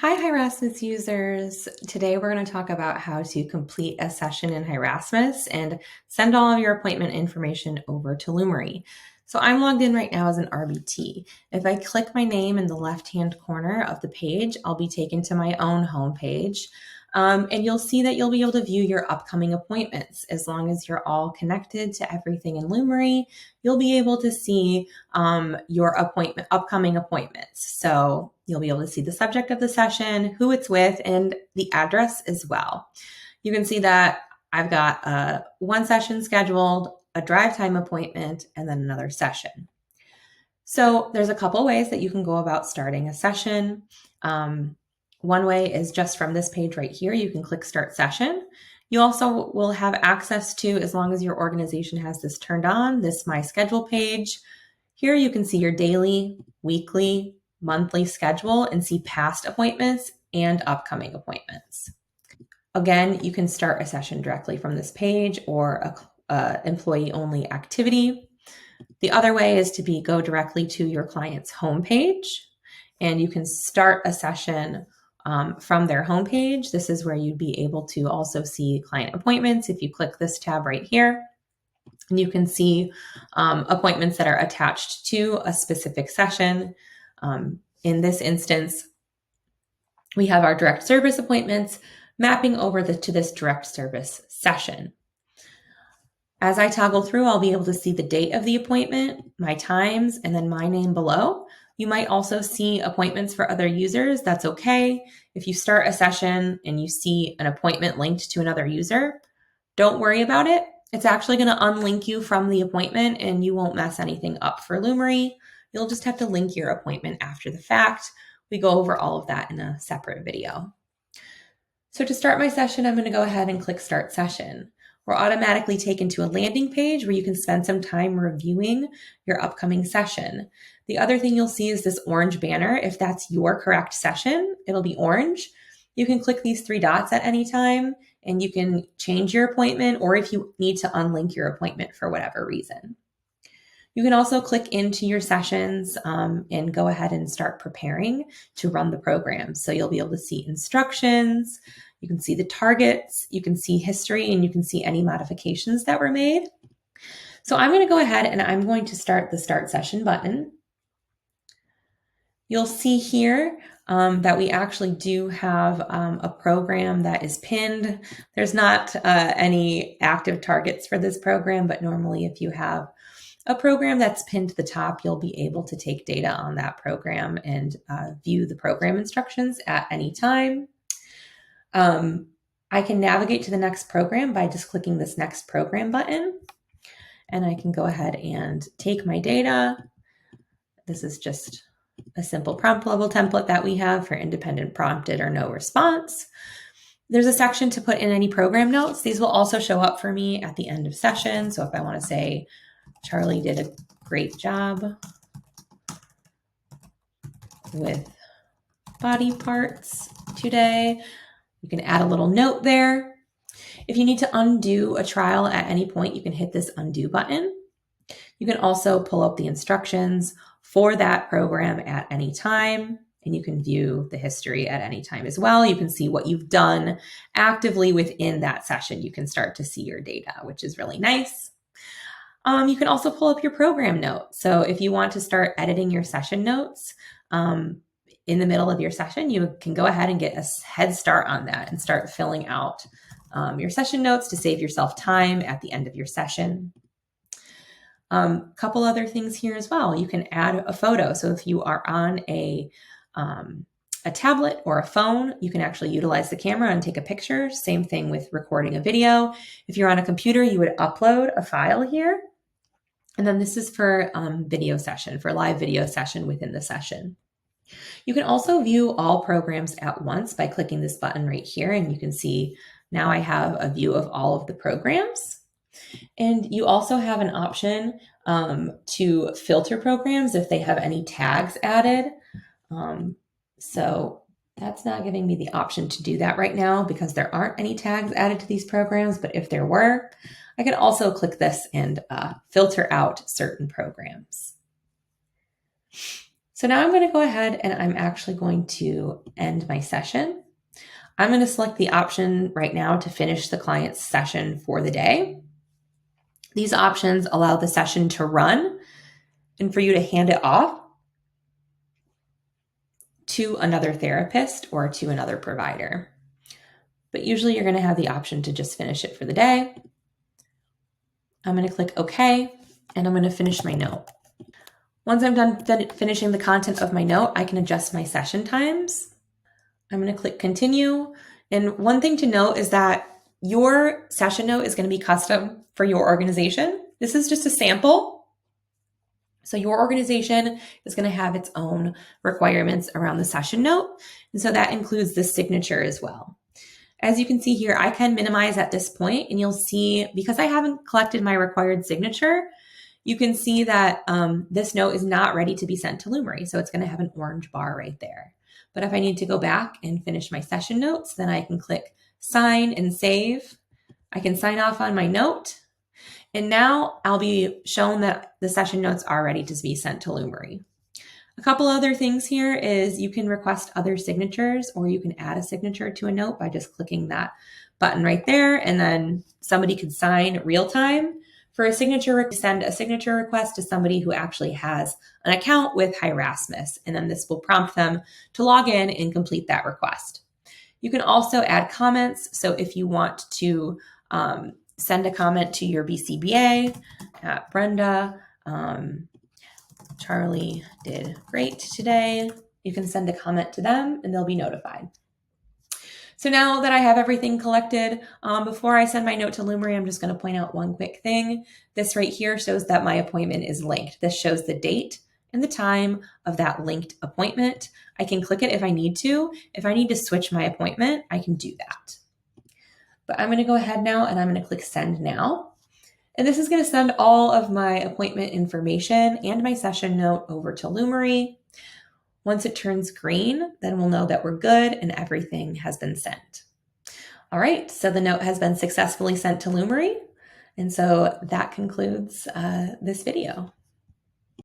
Hi Rasmus users. Today we're going to talk about how to complete a session in Hi Rasmus and send all of your appointment information over to Lumary. So I'm logged in right now as an RBT. If I click my name in the left-hand corner of the page, I'll be taken to my own homepage. And you'll see that you'll be able to view your upcoming appointments. As long as you're all connected to everything in Lumary, you'll be able to see your upcoming appointments. So you'll be able to see the subject of the session, who it's with, and the address as well. You can see that I've got one session scheduled, a drive time appointment, and then another session. So there's a couple ways that you can go about starting a session. One way is just from this page right here. You can click Start Session. You also will have access to, as long as your organization has this turned on, this My Schedule page. Here you can see your daily, weekly, monthly schedule and see past appointments and upcoming appointments. Again, you can start a session directly from this page or a employee-only activity. The other way is to go directly to your client's homepage, and you can start a session from their homepage. This is where you'd be able to also see client appointments. If you click this tab right here, and you can see appointments that are attached to a specific session. In this instance, we have our direct service appointments mapping over to this direct service session. As I toggle through, I'll be able to see the date of the appointment, my times, and then my name below. You might also see appointments for other users. That's okay. If you start a session and you see an appointment linked to another user, don't worry about it. It's actually going to unlink you from the appointment and you won't mess anything up for Lumary. You'll just have to link your appointment after the fact. We go over all of that in a separate video. So to start my session, I'm going to go ahead and click Start Session. We're automatically taken to a landing page where you can spend some time reviewing your upcoming session. The other thing you'll see is this orange banner. If that's your correct session, it'll be orange. You can click these three dots at any time and you can change your appointment, or if you need to unlink your appointment for whatever reason. You can also click into your sessions and go ahead and start preparing to run the program. So you'll be able to see instructions, you can see the targets, you can see history, and you can see any modifications that were made. So I'm going to go ahead and I'm going to start the Start Session button. You'll see here that we actually do have a program that is pinned. There's not any active targets for this program, but normally if you have a program that's pinned to the top, you'll be able to take data on that program and view the program instructions at any time. I can navigate to the next program by just clicking this Next Program button, and I can go ahead and take my data. This is just a simple prompt level template that we have for independent prompted or no response. There's a section to put in any program notes. These will also show up for me at the end of session. So if I want to say, Charlie did a great job with body parts today, you can add a little note there. If you need to undo a trial at any point, you can hit this undo button. You can also pull up the instructions for that program at any time, and you can view the history at any time as well. You can see what you've done actively within that session. You can start to see your data, which is really nice. You can also pull up your program notes. So if you want to start editing your session notes in the middle of your session, you can go ahead and get a head start on that and start filling out your session notes to save yourself time at the end of your session. Couple other things here as well. You can add a photo. So if you are on a tablet or a phone, you can actually utilize the camera and take a picture. Same thing with recording a video. If you're on a computer, you would upload a file here. And then this is for video session, for live video session within the session. You can also view all programs at once by clicking this button right here. And you can see now I have a view of all of the programs. And you also have an option to filter programs if they have any tags added. So that's not giving me the option to do that right now because there aren't any tags added to these programs. But if there were, I can also click this and filter out certain programs. So now I'm going to go ahead and I'm actually going to end my session. I'm going to select the option right now to finish the client's session for the day. These options allow the session to run and for you to hand it off to another therapist or to another provider. But usually you're going to have the option to just finish it for the day. I'm going to click OK, and I'm going to finish my note. Once I'm done finishing the content of my note, I can adjust my session times. I'm going to click continue. And one thing to note is that your session note is going to be custom for your organization. This is just a sample. So your organization is going to have its own requirements around the session note. And so that includes the signature as well. As you can see here, I can minimize at this point, and you'll see, because I haven't collected my required signature, you can see that this note is not ready to be sent to Lumary. So it's going to have an orange bar right there. But if I need to go back and finish my session notes, then I can click sign and save. I can sign off on my note. And now I'll be shown that the session notes are ready to be sent to Lumary. A couple other things here is you can request other signatures, or you can add a signature to a note by just clicking that button right there, and then somebody could sign real time. For a signature, send a signature request to somebody who actually has an account with Hi Rasmus, and then this will prompt them to log in and complete that request. You can also add comments. So if you want to send a comment to your BCBA at Brenda, Charlie did great today. You can send a comment to them and they'll be notified. So now that I have everything collected, before I send my note to Lumary, I'm just going to point out one quick thing. This right here shows that my appointment is linked. This shows the date and the time of that linked appointment. I can click it if I need to. If I need to switch my appointment, I can do that. But I'm going to go ahead now and I'm going to click send now. And this is going to send all of my appointment information and my session note over to Lumary. Once it turns green, then we'll know that we're good and everything has been sent. All right, so the note has been successfully sent to Lumary. And so that concludes this video.